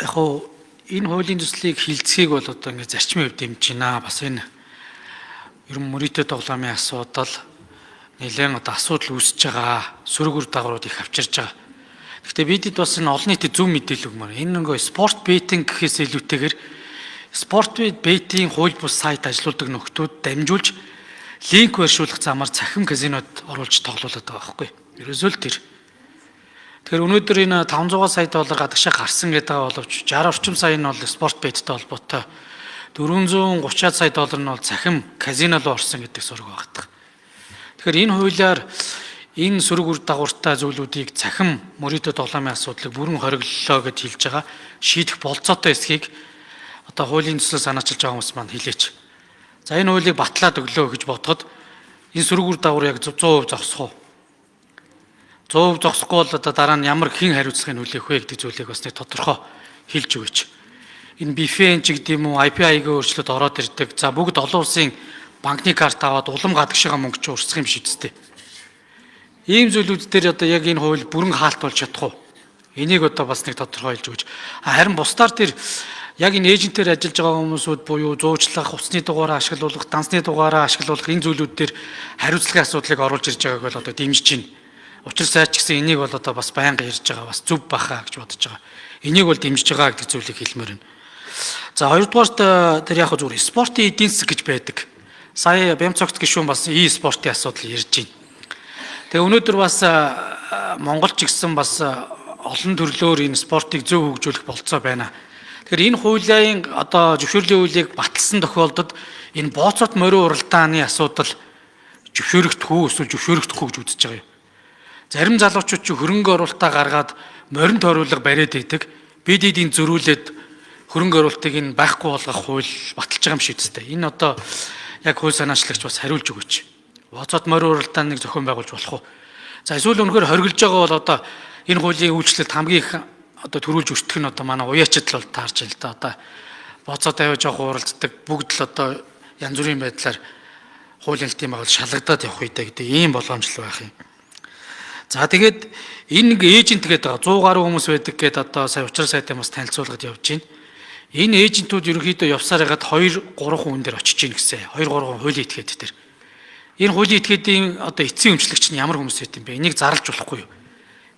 яг хоо энэ хуулийн төслийг хилцхийг бол одоо ингээд зарчмын хувьд дэмжиж байна. Бас энэ ерөн мөрөдөө тоглоомын асуудал нэлээд одоо асуудал үүсэж байгаа. Сөрөг үр дагаврууд их авчирж байгаа. Гэхдээ бидэд бас энэ олон нийтэд зөв мэдээлэл өгмөр. Энэ нөгөө спорт беттинг гэхээс илүүтэйгээр спорт беттинг хууль бус сайт ажилуулдаг нөхдүүд дамжуулж линк барьшуулах замаар цахим казинод оруулж тоглоулаад байгаа байхгүй. Ерөөсөө л тэр. Тэгэхээр өнөөдөр энэ 500 сая доллар гадагшаа гарсан гэдэг байгаа боловч 60 орчим сая нь бол спорт беттэй холбоотой. 430 сая доллар нь бол цахим казинод орсон гэдэг сураг багтдаг. Тэгэхээр энэ хуулиар энэ сөрөг үр дагавартай зүйлүүдийг цахим мөрөдөө тоглоомын асуудлыг бүрэн хориглолоо гэж хэлж байгаа. Шийдэх болцоотой эсхийг одоо хуулийн төслөөс санаачилж байгаа хүмүүс маань хэлээч. За энэ хуулийг батлаад өглөө гэж бодоход энэ сөрөг үр дагавар яг 100% зогсох уу? 100% зогсохгүй бол одоо дараа нь ямар хэн хариуцлагыг хүлээх вэ гэдэг зүйлийг бас нэг тодорхой хэлж өгөөч. Энэ BFN ч гэдэг юм уу IPI-гийн өөрчлөлт ороод ирдэг. За бүгд олон улсын банкны карт аваад улам гадагшаа мөнгө ч урсгах юм шиг үстэй. Ийм зүйлүүд дээр одоо яг энэ хууль бүрэн хаалт болж чадах уу? Энийг одоо бас нэг тодорхой хэлж өгөөч. Харин бусдаар тэр яг энэ эйжентээр ажиллаж байгаа хүмүүсүүд буюу зуучлах, хувцсны дугаараа ашиглуулах, дансны дугаараа ашиглуулах энэ зүйлүүд дээр хариуцлагын асуудлыг оруулж ирж байгааг бол одоо дэмжиж байна. Учир сайд ч гэсэн энийг бол одоо бас байнга ярьж байгаа, бас зөв баха гэж бодож байгаа. Энийг бол дэмжиж байгаа гэдэг зүйлийг хэлмээр байна. За хоёрдугаарт тэр яг зүгээр спортын эдийн засаг гэж байдаг. Сая Бямцогт гишүүн бас спортын асуудал ярьж байна. Тэгээ өнөөдөр бас Монголч гэсэн бас олон төрлөөр энэ спортыг зөв хөгжүүлэх болцоо байна. Тэгэхээр энэ хуулийн одоо зөвшөөрлийн хуулийг баталсан тохиолдолд энэ бооцоод морин уралдааны асуудал зөвшөөрөгдөх үү эсвэл зөвшөөрөгдөхгүй гэж үзэж байгаа юм. Зарим залуучууд ч хөрөнгө оруулалтаа гаргаад морин тойруулга бариад идэг. Бид эдийн зөрүүлээд хөрөнгө оруулалтыг энэ байхгүй болгох хууль баталж байгаа юм шиг үстэй. Энэ одоо яг хууль санаачлагч бас хариулж өгөөч. Бооцоод морин уралдааныг зохион байгуулж болох уу? За эсвэл өнөхөр хоригдж байгаа бол одоо энэ хуулийн үйлчлэлд хамгийн их одоо төрүүлж өртөх нь одоо манай уяачд л бол таарч байна л да. Одоо бооцоод авиж явах уралддаг бүгд л одоо янз бүрийн байдлаар хуулийн тийм байгал шалгадаад явах үедээ гэдэг ийм боломжтой байх юм. За тэгээд энэ нэг эйжент гэдэг 100 гаруй хүмүүс байдаг гэдээ одоо сая учрал сайтаа бас танилцуулгад явж байна. Энэ эйжентүүд ерөнхийдөө явсаар хагаад 2 3 хүн дээр очиж гин гэсэн. 2 3 хуулийн этгээд дээр. Энэ хуулийн этгээдийн одоо эцсийн өмчлөгч нь ямар хүмүүс байт юм бэ? Энийг зарлж болохгүй юу?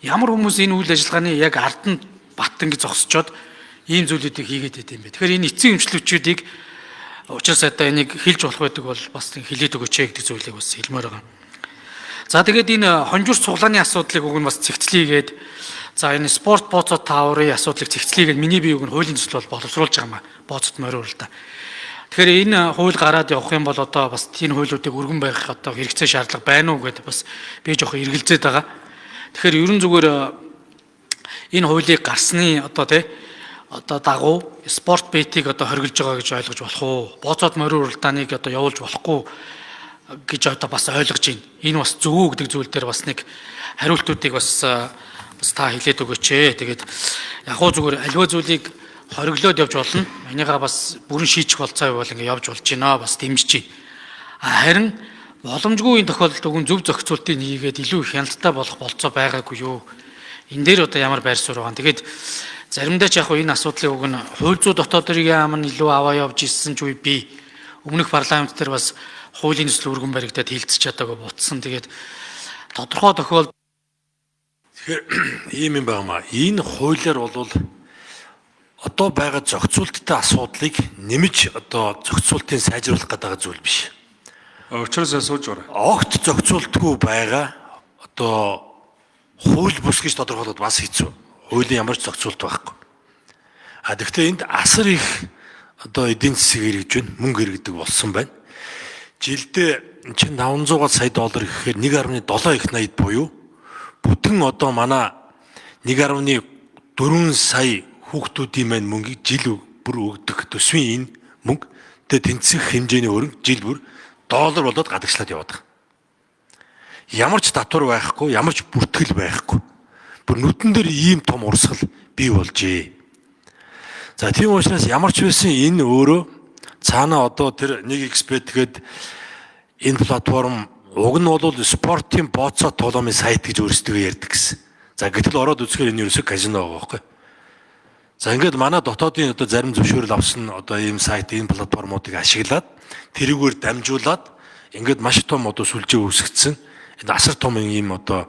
Ямар хүмүүс энэ үйл ажиллагааны яг ард нь бат ингэ зогсчоод ийм зүйлүүдийг хийгээд байт юм бэ? Тэгэхээр энэ эцсийн өмчлөгчүүдийг учрал сайтаа энийг хэлж болох байдаг бол бас хэлээд өгөөч гэдэг зүйлийг бас хэлмээр байгаа. За тэгээд энэ хонжуурч цуглааны асуудлыг уг нь бас цэгцлийгээд за энэ спорт бооцоод тааврын асуудлыг цэгцлийгээд миний бие уг нь хуулийн төсөл бол боловсруулж байгаа юм а бооцоод морин уралдаа. Тэгэхээр энэ хууль гараад явах юм бол одоо бас энэ хуулиудыг өргөн байх одоо хэрэгцээ шаардлага байна уу гэдээ бас би жоох эргэлзээд байгаа. Тэгэхээр ерөн зүгээр энэ хуулийг гарсны одоо дагуу спорт бетийг одоо хоригдж байгаа гэж ойлгож болох уу? Бооцоод морин уралдааныг одоо явуулж болохгүй гэж одоо бас ойлгож байна. Энэ бас зөв үү гэдэг зүйл дээр бас нэг хариултуудыг бас та хэлээд өгөөч ээ. Тэгээд яг хөө зүгээр аливаа зүйлийг хориглоод явж болно. Энийгээ бас бүрэн шийдэх болцоо бол ингэ явж болж байна. Бас дэмжиж байна. Харин боломжгүй энэ тохиолдолд үгэн зөв зохицуултыг хийгээд илүү их хяналттай болох болцоо байгаагүй юу? Энэ дээр одоо ямар байр суурь байгаа. Тэгээд заримдаа ч яг энэ асуудлыг уг нь хууль зүйн дотоод хэргийн яам нь илүү аваа явж ирсэн ч үе би өмнөх парламент дээр бас хуулийн төсөл өргөн баригдаад хилцэж чадаагүй бутсан. Тэгээд тодорхой тохиолдолд тэгэхээр ийм юм байна. Энэ хуулиар бол одоо байгаа зохицуулттай асуудлыг нэмж одоо зохицуултыг сайжруулах гэдэг зүйл биш. Учраас асууж байна. Огт зохицуултгүй байгаа одоо хууль бус гэж тодорхойлоод бас хэцүү. Хуулийн ямар ч зохицуулт байхгүй. Гэхдээ энд асар их одоо эдийн засаг хэрэгж байна, мөнгө хэрэгдэг болсон байна. Жилдээ чинь 500 сая доллар гэхээр 1.7 их 80 буюу бүтэн одоо манай 1.4 сая хүүхдүүдийн маань мөнгийг жил бүр өгдөг төсвийн энэ мөнгө тэнцэх хэмжээний хөрөнгө жил бүр доллар болоод гадагшлаад яваад байгаа. Ямар ч татвар байхгүй, ямар ч бүртгэл байхгүй. Бүр нүдэн дээр ийм том урсгал бий болжээ. За тийм учраас ямар ч байсан энэ өөрөө цаана одоо тэр 1xbet гээд энэ платформ уг нь бол спортын бооцоо тоглоомын сайт гэж өөрсдөө ярьдаг гэсэн. За гэтэл ороод үзэхээр энэ ерөөсөө казино байгаа байхгүй. За ингээд манай дотоодын одоо зарим зөвшөөрөл авсан одоо ийм сайт, ийм платформуудыг ашиглаад тэрүүгээр дамжуулаад ингээд маш том одоо сүлжээ үүсгэсэн. Энэ асар том ийм одоо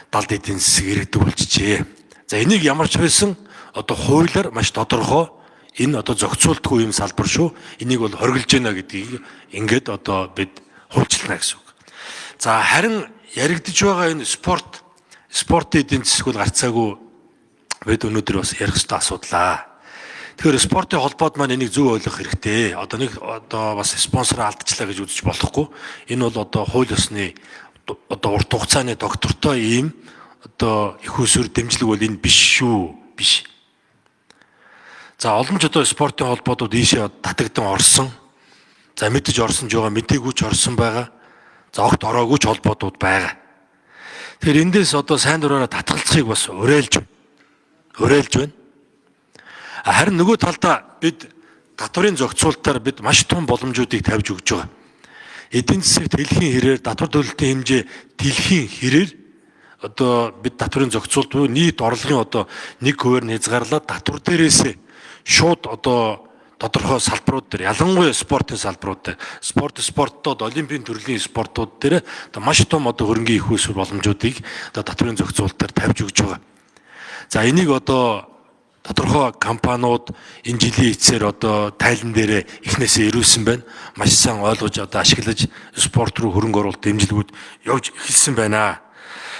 далд эдийн засаг иргэдэг болчихжээ. За энийг ямар ч байсан одоо хуулиар маш тодорхой энэ одоо зохицуултгүй юм салбар шүү. Энийг бол хориглож байна гэдгийг ингээд одоо бид хуульчлана гэсэн үг. За харин яригдж байгаа энэ спортын эдийн засаг бол гарцаагүй бид өнөөдөр бас ярих ёстой асуудлаа. Тэгэхээр спортын холбоод маань энийг зөв ойлгох хэрэгтэй. Одоо бас спонсор алдчихлаа гэж үзэж болохгүй. Энэ бол одоо хууль ёсны одоо урт хугацааны доктортой ийм одоо их усүр дэмжлэг бол энэ биш шүү. Биш. За олон ч одоо спортын холбоодууд ийшээ татагдан орсон. За мэдээж орсон ч байгаа, мдэггүй ч орсон байгаа. За огт ороогүй ч холбоодууд байгаа. Тэгэхээр эндээс одоо сайн дураараа татгалцахыг бас уриалж байна. Харин нөгөө талдаа бид татварын зохицуулалтаар бид маш том боломжуудыг тавьж өгч байгаа. Эдийн засагт дэлхийн хэрээр татвар төлөлтийн хэмжээ дэлхийн хэрээр одоо бид татварын зохицуулалт буюу нийт орлогын одоо 1%-аар нь хязгаарлаад татвар дээрээс шууд одоо тодорхой салбарууд дээр ялангуяа спортын салбарууд дээр спорттод олимпийн төрлийн спортууд дээр одоо маш том одоо хөрөнгөний их усүр боломжуудыг одоо татварын зохицуулалтаар тавьж өгч байгаа. За энийг одоо тодорхой компаниуд энэ жилийн эцсээр одоо тайлан дээр эхнээсээ ирүүлсэн байна. Маш сайн ойлгож одоо ашиглаж спорт руу хөрөнгө оруулалт дэмжлэгүүд явж эхэлсэн байна.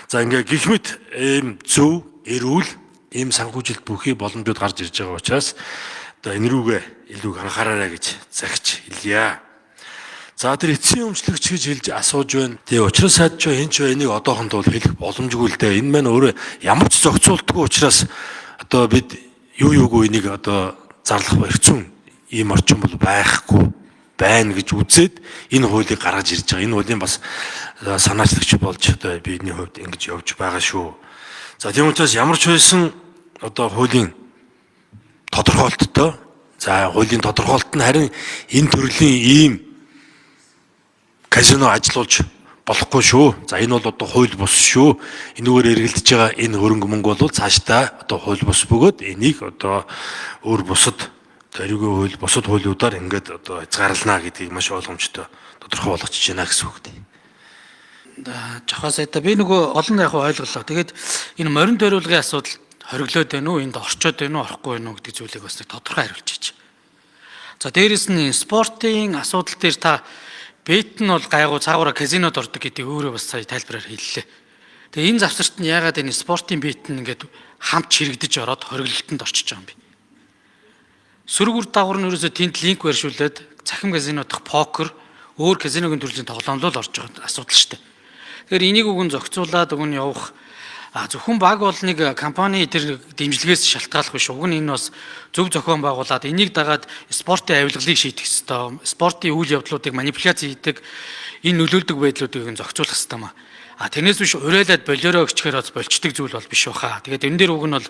За ингээ гихмит ийм зөв, эрүүл ийм санхүүжилт бүхий боломжууд гарч ирж байгаа учраас одоо энэ рүүгээ илүү анхаараарай гэж загч хэлье. За тэр эцсийн өмчлөгч гэж хэлж асууж байна. Тэгээ учраас сайдч энэ ч энийг одоохондоо хэлэх боломжгүй л дээ. Энэ маань өөрөө ямар ч зохицуултгүй учраас одоо бид юугүй энийг одоо зарлах эрхцэн ийм орчин бол байхгүй байна гэж үзээд энэ хуулийг гаргаж ирж байгаа. Энэ хуулийн бас санаачлагч болж одоо бидний хувьд ингэж явж байгаа шүү. За тийм учраас ямар ч байсан одоо хуулийн тодорхойлолттой. За хуулийн тодорхойлолт нь харин энэ төрлийн ийм казино ажилуулж болохгүй шүү. За энэ бол одоо хууль бус шүү. Энэгээр эргэлдэж байгаа энэ хөрөнгө мөнгө бол цаашдаа одоо хууль бус бөгөөд энийг одоо өөр бусад тэрүүгээ бусад хуулиудаар ингээд одоо хязгаарлана гэдгийг маш ойлгомжтой тодорхой болгочихж байна гэсэн үг дээ. Жохосоо би нөгөө олон яг ойлголоо. Тэгээд энэ морин тойруулгын асуудал хориглоод байна уу, энд орчоод байна уу, орохгүй байна уу гэдэг зүйлийг бас тодорхой хариулж чиж. За дээрэс нь спортын асуудал дээр та бет нь бол гайгүй цаагаараа казинод ордог гэдэг өөрөө бас сая тайлбараар хэллээ. Тэгээ энэ завсарт нь яагаад энэ спортын бет нь ингээд хамт чирэгдэж ороод хориглолтод орчиж байгаа юм бэ? Сүргүр дагавар нь ерөөсөө тэнд линк барьшуулад цахим казино дах покер өөр казиногийн төрлийн тоглоомлол орж байгаа асуудал шүү дээ. Тэгэхээр энийг үгэн зохицуулаад үгэн явах зөвхөн баг бол нэг компани тэр дэмжлэгээс шалтгааллах биш. Уг нь энэ бас зөв зохион байгуулад энийг дагаад спортын авилгалыг шийдэх ёстой. Спортын үйл явдлуудыг манипуляц хийдэг энэ нөлөөлдөг байдлуудыг зохицуулах ёстой маа. Тэрнээс биш уриалаад болиороо өчгөр болчдөг зүйл бол биш баха. Тэгээд энэ дээр уг нь бол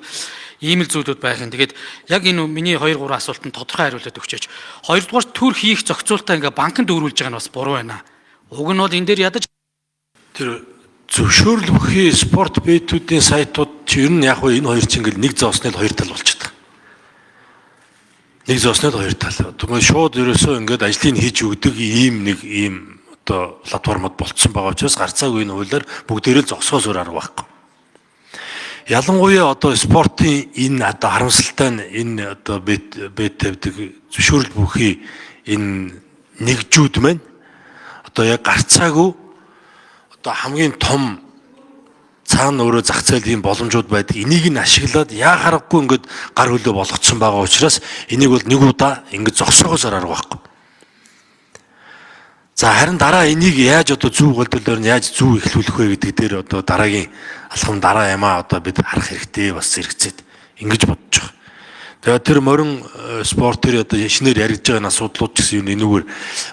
ийм л зүйлүүд байх юм. Тэгээд яг энэ миний 2 3 асуултанд тодорхой хариулт өгчөөч. Хоёрдугаар төр хийх зохицуултаа ингээ банкнд өөрүүлж байгаа нь бас буруу байна. Уг нь бол энэ дээр ядаж тэр зөвшөөрөл бүхий спорт бетүүдийн сайтууд чи ер нь яг энэ хоёр чинь ингээл нэг зоосны л хоёр тал болчихдог. Нэг зоосны л хоёр тал. Тэгмээ шууд ерөөсөө ингээд ажлыг хийж өгдөг ийм одоо платформод болцсон байгаа учраас гарцаагүй энэ хуулиар бүгдээрээ л зогсоос өөр арга байхгүй. Ялангуяа одоо спортын энэ одоо харамсалтай нь энэ одоо бет тавьдаг зөвшөөрөл бүхий энэ нэгжүүд маань одоо яг гарцаагүй одоо хамгийн том цаана өөрөө зах зээлийн боломжууд байдаг. Энийг нь ашиглаад яа харахгүй ингээд гар хөлөө болгоцсон байгаа учраас энийг бол нэг удаа ингээд зогсоогоос арга байхгүй. За харин дараа энийг яаж одоо зөв голдлоор нь яаж зөв эхлүүлэх вэ гэдэг дээр одоо дараагийн алхам дараа ямаа одоо бид харах хэрэгтэй бас зэрэгцээд ингэж бодож байгаа. Тэгээд тэр морин спорт төр одоо шинээр яригдж байгаа асуудлууд гэсэн юм энэгээр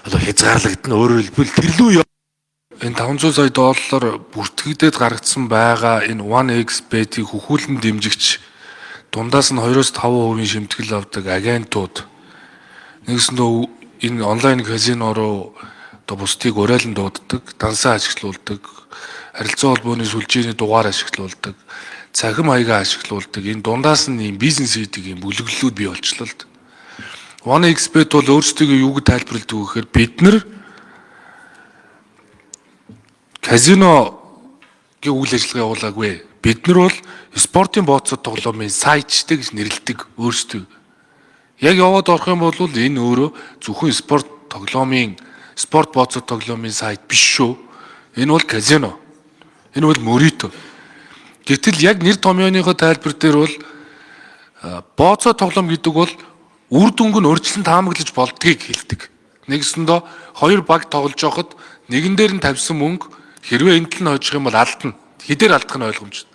одоо хязгаарлагдана. Өөрөөр хэлбэл тэрлүү Энэ 500 сая доллар бүртгэгдээд гаргагдсан байгаа энэ 1x bet-ийг хөхүүлэн дэмжигч дундаас нь 2-5% шимтгэл авдаг агентууд нэгсэндээ энэ онлайн казино руу одоо бусдыг уриалан дууддаг, дансаа ашиглуулдаг, харилцаа холбооны сүлжээний дугаар ашиглуулдаг. цахим хаягаа ашиглуулдаг. Энэ дундаас нь ийм бизнес хийдэг ийм бүлэглэлүүд бий болчихлоо л. 1xBet бол өөрсдөө юу гэж тайлбарладаг вэ гэхээр бид нар казиногийн үйл ажиллагаа явуулаагүй. Бид нар бол спортын бооцоо тоглоомын сайтчтэй гэж нэрлэдэг өөрсдөө. Яг яваад орох юм бол энэ өөрөө зөвхөн спорт бооцоо тоглоомын сайт биш шүү. Энэ бол казино. Энэ бол мөрито. Гэтэл яг нэр томьёоныхоо тайлбар дээр бол бооцоо тоглоом гэдэг бол үр дүнг нь урьдчилан таамаглаж болдгийг хэлдэг. Нэгсэндээ хоёр баг тоглож байхад нэгэн дээр нь тавьсан мөнгө хэрвээ энэ тал нь хожих юм бол алдна. Хэдээр алдах нь ойлгомжтой.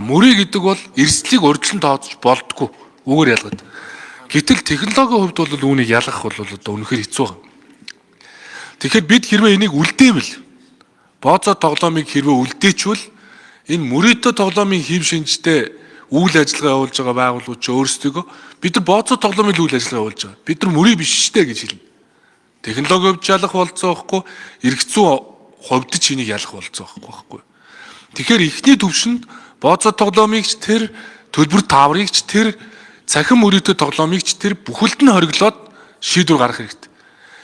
Мөрий гэдэг бол эрсдлийг урьдчилан тооцож болдгоо. Үгээр ялгаад. Гэтэл технологийн хувьд бол үүнийг ялгах бол одоо үнэхээр хэцүү байна. Тэгэхээр бид хэрвээ энийг үлдээвэл бооцоо тоглоомыг хэрвээ үлдээчвэл энэ мөрийтэй тоглоомын хэв шинжтэй үйл ажиллагаа явуулж байгаа байгууллагууд ч өөрсдөө бид нар бооцоо тоглоомын үйл ажиллагаа явуулж байгаа. Бид нар мөрий биш штэ гэж хэлнэ. Технологи хувьд ялах болцоо байхгүй, эргэцүү хувьд ч энийг ялах болцоо байхгүй. Тэгэхээр эхний төвшөнд бооцоо тоглоомыг ч тэр төлбөр тааврыг ч тэр цахим мөрийтэй тоглоомыг ч тэр бүхэлд нь хориглоод шийдвэр гаргах хэрэгтэй.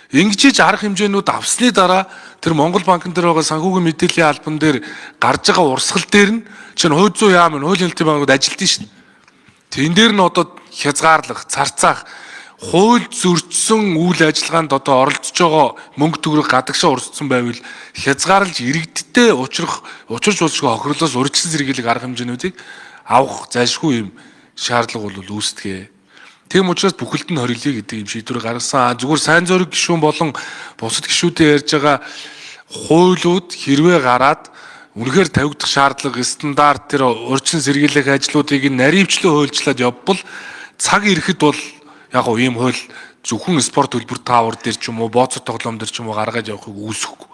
Ингэж арга хэмжээнүүд авсны дараа тэр Монгол банкн дээр байгаа санхүүгийн мэдээллийн албан дээр гарч байгаа урсгал дээр нь чинь хууль зүйн яам, хуулийн хэлтийн банкуд ажилтсан шүү дээ. Тэн дээр нь одоо хязгаарлах, царцаах, хууль зөрчсөн үйл ажиллагаанд одоо оролцож байгаа мөнгө төгрөг гадагшаа урсцсан байвал хязгаарлаж иргэдтэй учрж болшгүй хохирлоос урьдчилан сэргийлэх арга хэмжээнүүдийг авах зайлшгүй юм шаардлага бол үүсдэг. Тийм учраас бүхэлд нь хоригдъя гэдэг юм шийдвэр гаргасан. Зүгээр сайн зориг гишүүн болон бусад гишүүдийн ярьж байгаа хуулиуд хэрвээ гараад үнэхээр тавигдах шаардлага, стандарт тэр урьдчилан сэргийлэх ажлуудыг наривчлан хуульчлаад явбал цаг ирэхэд бол яг гоо ийм хууль зөвхөн спорт төлбөр таавар дээр ч юм уу, бооцоо тоглоом дээр ч юм уу гаргаж явахыг үүсэхгүй.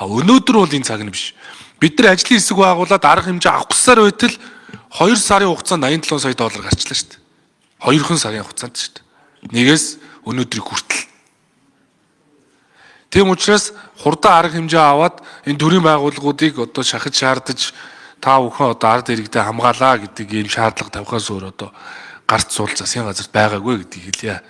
Өнөөдөр бол энэ цаг нь биш. Бид нар ажлын хэсэг байгуулад арга хэмжээ авах гэсээр байтал 2 сарын хугацаанд $87 сая гарчлаа шүү дээ. 2 сарын хугацаанд шүү дээ. Нэгээс өнөөдрийг хүртэл. Тийм учраас хурдан арга хэмжээ аваад энэ төрийн байгууллагуудыг одоо шахаж шаардаж та бүхэн одоо ард иргэдэд хамгаалаа гэдэг ийм шаардлага тавихаас өөр одоо гарц суул засгийн газарт байгаагүй гэдгийг хэлье.